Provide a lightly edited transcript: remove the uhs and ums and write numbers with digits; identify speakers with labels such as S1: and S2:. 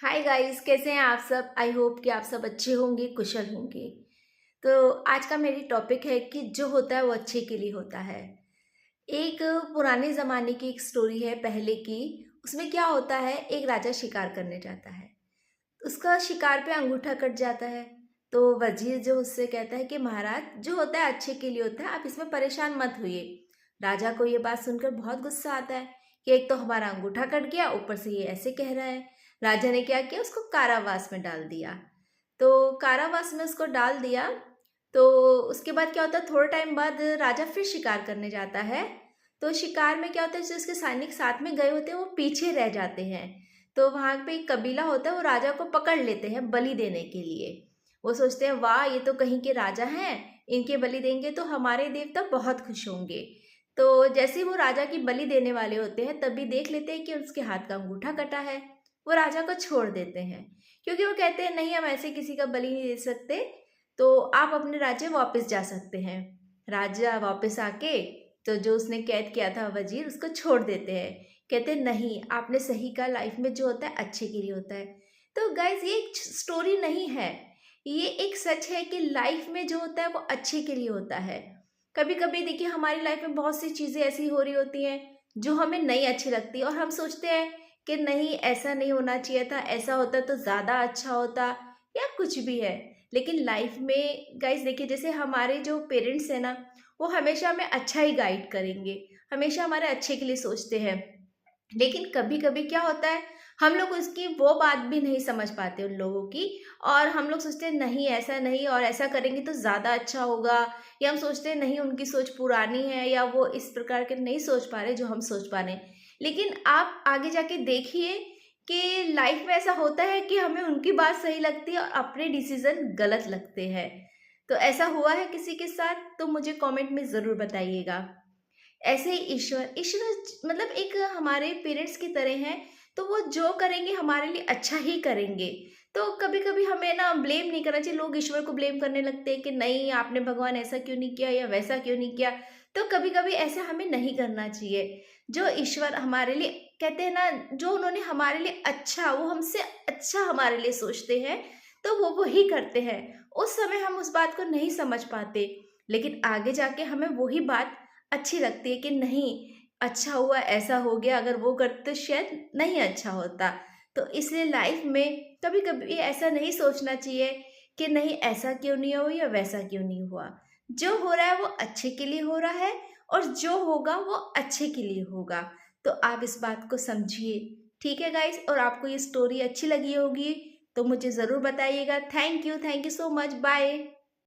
S1: Hi guys, कैसे हैं आप सब। आई होप कि आप सब अच्छे होंगे, कुशल होंगे। तो आज का मेरी टॉपिक है कि जो होता है वो अच्छे के लिए होता है। एक पुराने ज़माने की एक स्टोरी है पहले की। उसमें क्या होता है, एक राजा शिकार करने जाता है। उसका शिकार पे अंगूठा कट जाता है। तो वजीर जो उससे कहता है कि महाराज, जो होता है अच्छे के लिए होता है, आप इसमें परेशान मत होइए। राजा को ये बात सुनकर बहुत गुस्सा आता है कि एक तो हमारा अंगूठा कट गया, ऊपर से ये ऐसे कह रहा है। राजा ने क्या किया, उसको कारावास में डाल दिया। तो कारावास में उसको डाल दिया। तो उसके बाद क्या होता है, थोड़ा टाइम बाद राजा फिर शिकार करने जाता है। तो शिकार में क्या होता है, जो उसके सैनिक साथ में गए होते हैं वो पीछे रह जाते हैं। तो वहां पे एक कबीला होता है, वो राजा को पकड़ लेते हैं बलि देने के लिए। वो सोचते हैं, वाह ये तो कहीं के राजा हैं, इनके बलि देंगे तो हमारे देवता बहुत खुश होंगे। तो जैसे ही वो राजा की बलि देने वाले होते हैं, तभी देख लेते हैं कि उसके हाथ का अंगूठा कटा है। वो राजा को छोड़ देते हैं, क्योंकि वो कहते हैं नहीं, हम ऐसे किसी का बलि नहीं दे सकते। तो आप अपने राज्य वापस जा सकते हैं। राजा वापस आके, तो जो उसने कैद किया था वजीर, उसको छोड़ देते हैं। कहते हैं नहीं, आपने सही कहा, लाइफ में जो होता है अच्छे के लिए होता है। तो गाइज, ये एक स्टोरी नहीं है, ये एक सच है कि लाइफ में जो होता है वो अच्छे के लिए होता है। कभी कभी देखिए, हमारी लाइफ में बहुत सी चीज़ें ऐसी हो रही होती हैं जो हमें नहीं अच्छी लगती, और हम सोचते हैं कि नहीं, ऐसा नहीं होना चाहिए था, ऐसा होता तो ज़्यादा अच्छा होता, या कुछ भी है। लेकिन लाइफ में गाइज देखिए, जैसे हमारे जो पेरेंट्स हैं ना, वो हमेशा हमें अच्छा ही गाइड करेंगे, हमेशा हमारे अच्छे के लिए सोचते हैं। लेकिन कभी कभी क्या होता है, हम लोग उसकी वो बात भी नहीं समझ पाते उन लोगों की। और हम लोग सोचते हैं नहीं, ऐसा नहीं, और ऐसा करेंगे तो ज़्यादा अच्छा होगा। या हम सोचते हैं नहीं, उनकी सोच पुरानी है, या वो इस प्रकार के नहीं सोच पा रहे जो हम सोच पा रहे हैं। लेकिन आप आगे जाके देखिए कि लाइफ में ऐसा होता है कि हमें उनकी बात सही लगती है और अपने डिसीजन गलत लगते हैं। तो ऐसा हुआ है किसी के साथ तो मुझे कमेंट में ज़रूर बताइएगा। ऐसे ही ईश्वर ईश्वर मतलब एक हमारे पेरेंट्स की तरह हैं। तो वो जो करेंगे हमारे लिए अच्छा ही करेंगे। तो कभी कभी हमें ना ब्लेम नहीं करना चाहिए। लोग ईश्वर को ब्लेम करने लगते हैं कि नहीं, आपने भगवान ऐसा क्यों नहीं किया या वैसा क्यों नहीं किया। तो कभी कभी ऐसा हमें नहीं करना चाहिए। जो ईश्वर हमारे लिए कहते हैं ना, जो उन्होंने हमारे लिए अच्छा, वो हमसे अच्छा हमारे लिए सोचते हैं, तो वो वही करते हैं। उस समय हम उस बात को नहीं समझ पाते, लेकिन आगे जाके हमें वही बात अच्छी लगती है कि नहीं, अच्छा हुआ, ऐसा हो गया, अगर वो करते तो शायद नहीं अच्छा होता। तो इसलिए लाइफ में कभी कभी ऐसा नहीं सोचना चाहिए कि नहीं, ऐसा क्यों नहीं हुआ या वैसा क्यों नहीं हुआ। जो हो रहा है वो अच्छे के लिए हो रहा है, और जो होगा वो अच्छे के लिए होगा। तो आप इस बात को समझिए। ठीक है गाइस, और आपको ये स्टोरी अच्छी लगी होगी तो मुझे ज़रूर बताइएगा। Thank you so much, bye.